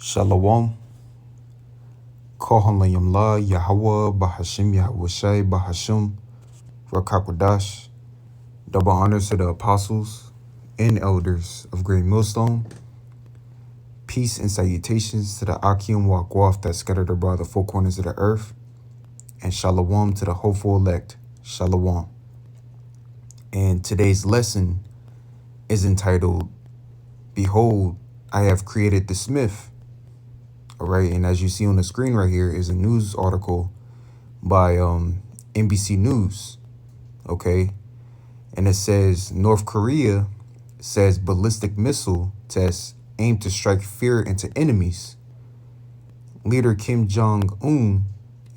Shalom, Kohalayim La, Yahweh, Bahashim, Yahushai, Bahashim, Rakakwadash. Double honors to the apostles and elders of Great Millstone. Peace and salutations to the Akim Wakwaf that scattered abroad the four corners of the earth. And Shalom to the hopeful elect. Shalom. And today's lesson is entitled, Behold, I have created the smith. All right, and as you see on the screen right here is a news article by NBC News, okay? And it says, North Korea says ballistic missile tests aim to strike fear into enemies. Leader Kim Jong-un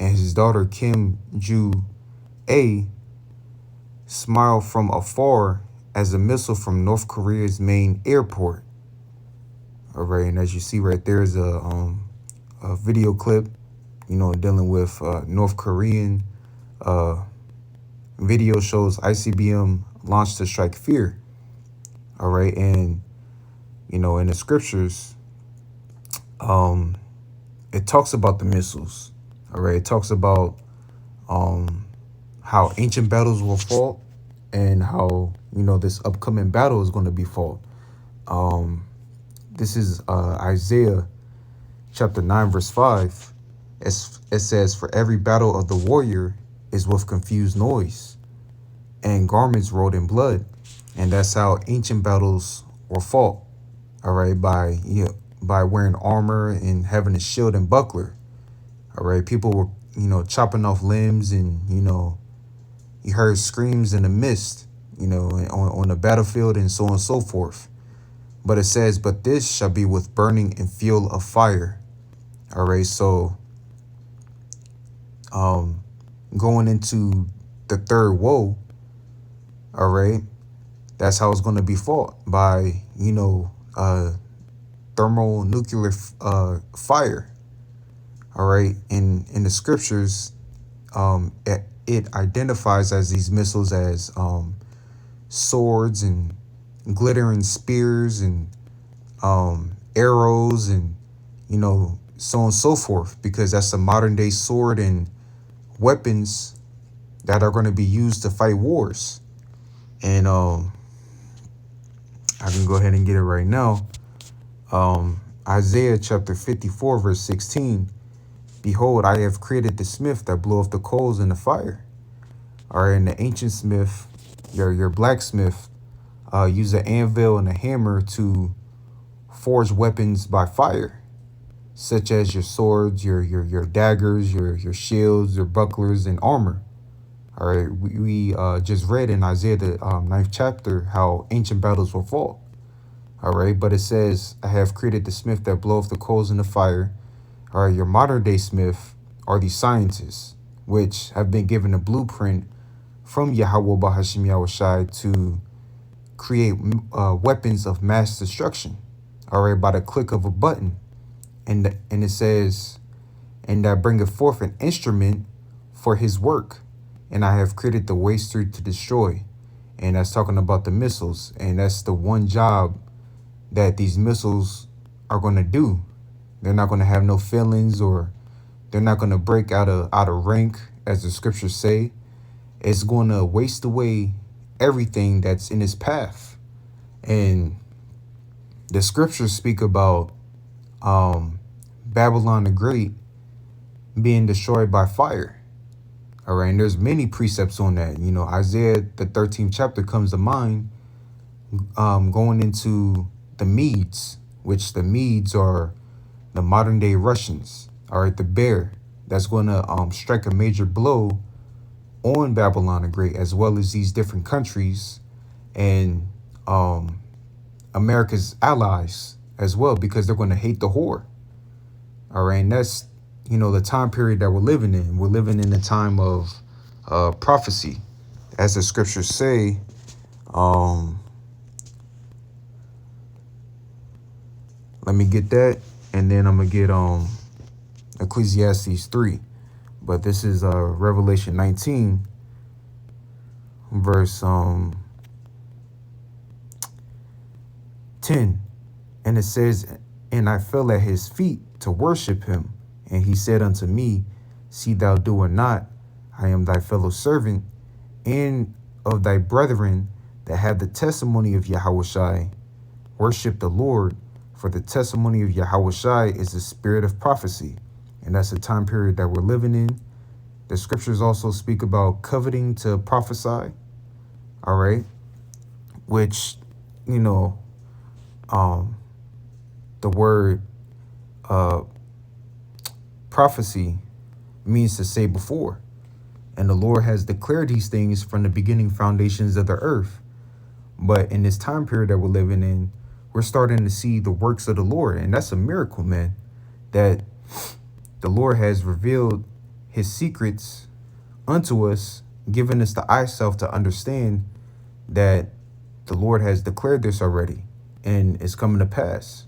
and his daughter Kim Joo-a smile from afar as a missile from North Korea's main airport. All right, and as you see right there is a video clip, dealing with North Korean video shows ICBM launched to strike fear. All right, and in the scriptures, it talks about the missiles. All right, it talks about how ancient battles were fought and how this upcoming battle is going to be fought. This is Isaiah chapter 9 verse 5. It says, for every battle of the warrior is with confused noise and garments rolled in blood. And that's how ancient battles were fought, all right, by wearing armor and having a shield and buckler. All right, people were chopping off limbs, and you heard screams in the mist, on the battlefield, and so on and so forth. But it says, but this shall be with burning and fuel of fire. All right, so going into the third woe, all right, that's how it's going to be fought, by thermonuclear fire. All right, in the scriptures, it identifies as these missiles as swords and glittering spears and arrows and so on and so forth, because that's the modern day sword and weapons that are going to be used to fight wars. And I can go ahead and get it right now. Isaiah chapter 54 verse 16. Behold, I have created the smith that bloweth the coals in the fire. All right, and the ancient smith, your blacksmith, use an anvil and a hammer to forge weapons by fire, such as your swords, your daggers, your shields, your bucklers, and armor. All right, we just read in Isaiah the 9th chapter how ancient battles were fought. All right, but it says, I have created the smith that bloweth the coals in the fire. All right, your modern day smith are these scientists, which have been given a blueprint from Yahweh Bahashim Yahushai to create weapons of mass destruction. All right, by the click of a button. And it says, and that bringeth forth an instrument for his work. And I have created the waster to destroy. And that's talking about the missiles. And that's the one job that these missiles are going to do. They're not going to have no feelings, or they're not going to break out of rank, as the scriptures say. It's going to waste away everything that's in its path. And the scriptures speak about Babylon the Great being destroyed by fire. All right, and there's many precepts on that. Isaiah the 13th chapter comes to mind, going into the Medes, which the Medes are the modern day Russians. All right, the bear that's going to strike a major blow on Babylon the Great, as well as these different countries and America's allies as well, because they're going to hate the whore. All right, and that's the time period that we're living in. We're living in a time of prophecy, as the scriptures say. Let me get that, and then I'm gonna get Ecclesiastes 3. But this is Revelation 19 verse 10, and it says, And I fell at his feet to worship him. And he said unto me, See thou do or not, I am thy fellow servant, and of thy brethren that have the testimony of Yahushai. Worship the Lord, for the testimony of Yahushai is the spirit of prophecy. And that's the time period that we're living in. The scriptures also speak about coveting to prophesy. All right. Which, you know, the word prophecy means to say before. And the Lord has declared these things from the beginning foundations of the earth. But in this time period that we're living in, we're starting to see the works of the Lord. And that's a miracle, man, that the Lord has revealed his secrets unto us, giving us the eye self to understand that the Lord has declared this already and it's coming to pass.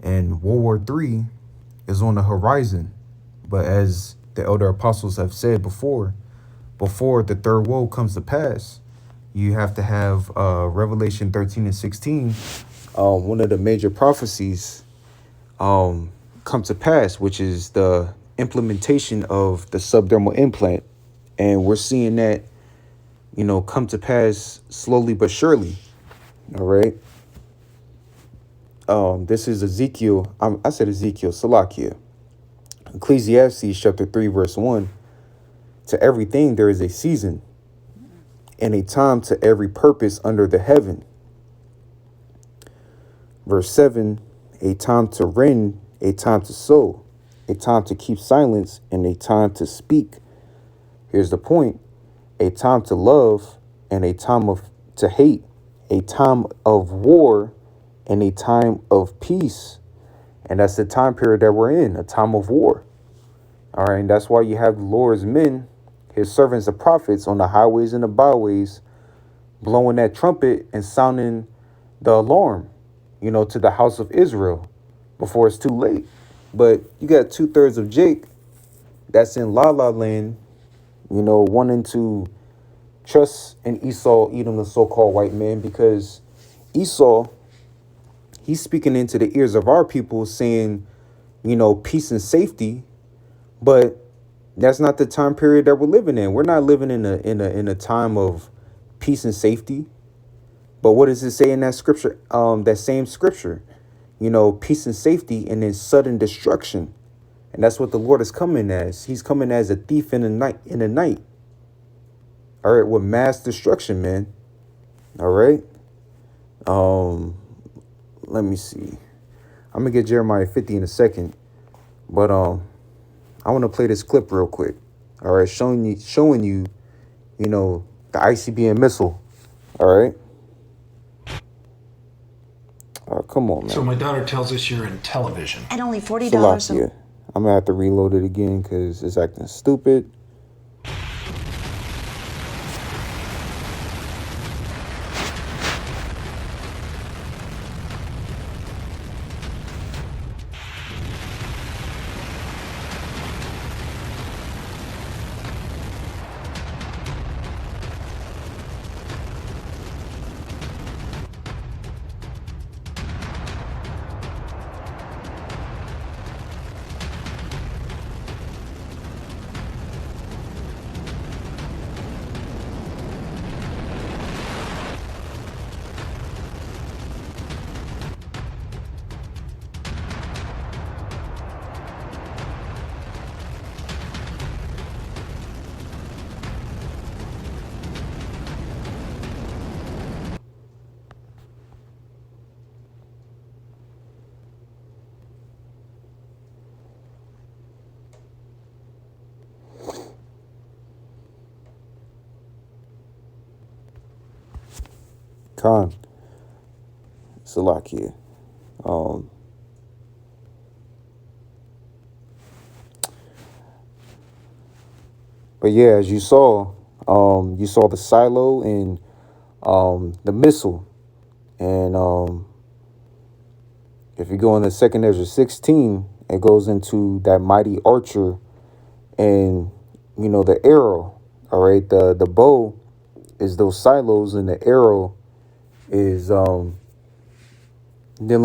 And World War III is on the horizon. But as the elder apostles have said before the third woe comes to pass, you have to have Revelation 13 and 16, one of the major prophecies come to pass, which is the implementation of the subdermal implant. And we're seeing that, you know, come to pass slowly but surely. All right. This is Ezekiel. I said Ezekiel, Salakia. Ecclesiastes chapter 3, verse 1. To everything there is a season, and a time to every purpose under the heaven. Verse 7, a time to rend, a time to sow, a time to keep silence, and a time to speak. Here's the point. A time to love and a time to hate, a time of war and a time of peace. And that's the time period that we're in, a time of war. All right, and that's why you have the Lord's men, his servants, the prophets, on the highways and the byways, blowing that trumpet and sounding the alarm, you know, to the house of Israel before it's too late. But you got 2/3 of Jake that's in La La Land, you know, wanting to trust in Esau, Edom, the so-called white man, because Esau, he's speaking into the ears of our people saying, you know, peace and safety. But that's not the time period that we're living in. We're not living in a time of peace and safety. But what does it say in that scripture? That same scripture, you know, peace and safety and then sudden destruction. And that's what the Lord is coming as. He's coming as a thief in the night. All right, with mass destruction, man. All right. Let me see. I'm gonna get Jeremiah 50 in a second, but I want to play this clip real quick. All right, showing you, you know, the ICBM missile. All right. Come on, man. So my daughter tells us you're in television. At only $40. Salakia. I'm gonna have to reload it again because it's acting stupid. Khan. Salakia. But yeah, as you saw the silo and the missile. And if you go in the 2nd Ezra 16, it goes into that mighty archer and, you know, the arrow. All right, the bow is those silos and the arrow is dealing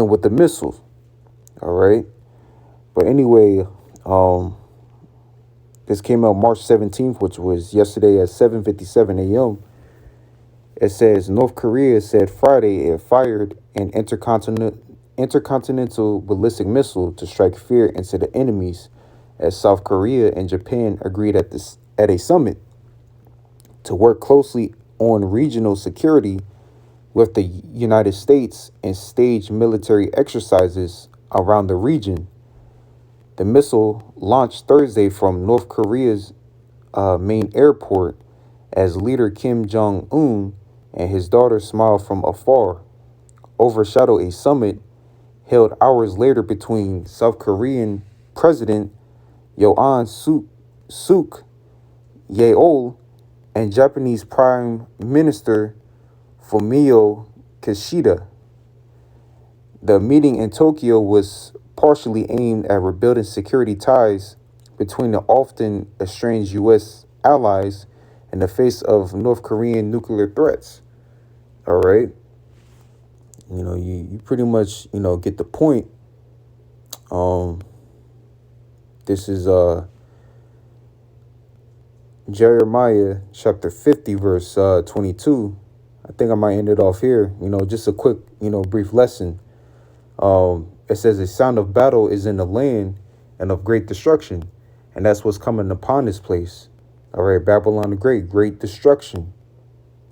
with the missiles. All right. But anyway, this came out March 17th, which was yesterday at 7:57 a.m. It says North Korea said Friday it fired an intercontinental ballistic missile to strike fear into the enemies, as South Korea and Japan agreed at a summit to work closely on regional security with the United States and stage military exercises around the region. The missile launched Thursday from North Korea's main airport as leader Kim Jong Un and his daughter smiled from afar, overshadowed a summit held hours later between South Korean President Yoon Suk Yeol and Japanese Prime Minister Fumio Kishida. The meeting in Tokyo was partially aimed at rebuilding security ties between the often estranged U.S. allies in the face of North Korean nuclear threats. All right. You pretty much, get the point. This is Jeremiah chapter 50, verse 22. I think I might end it off here. Just a quick, brief lesson. It says a sound of battle is in the land and of great destruction. And that's what's coming upon this place. All right, Babylon the Great, great destruction.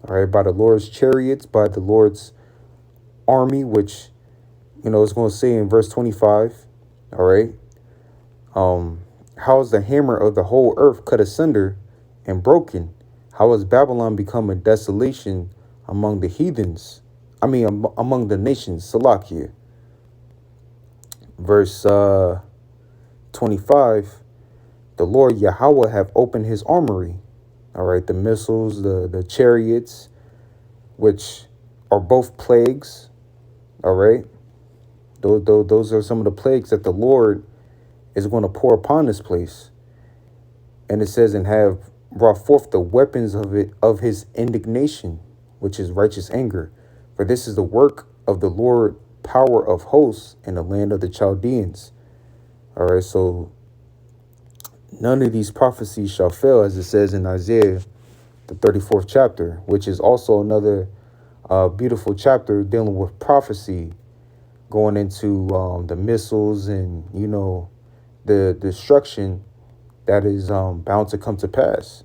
All right, by the Lord's chariots, by the Lord's army, which, it's going to say in verse 25. All right. How is the hammer of the whole earth cut asunder and broken? How has Babylon become a desolation among the heathens? Among the nations, Salakia. Verse 25, the Lord Yahweh have opened his armory. All right, the missiles, the chariots, which are both plagues. All right, those are some of the plagues that the Lord is going to pour upon this place. And it says, and have brought forth the weapons of his indignation, which is righteous anger. For this is the work of the Lord, power of hosts in the land of the Chaldeans. All right, so none of these prophecies shall fail, as it says in Isaiah, the 34th chapter, which is also another beautiful chapter dealing with prophecy, going into the missiles and, the destruction that is bound to come to pass.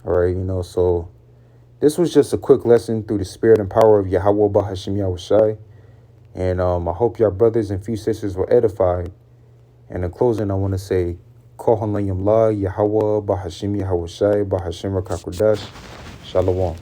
All right, so this was just a quick lesson through the spirit and power of Yahweh Bahashim Yahushai. And I hope your brothers and few sisters were edified. And in closing, I want to say, Kohalayim La, Yahweh Bahashim Yahushai, Bahashim Rakakudash, Shalom.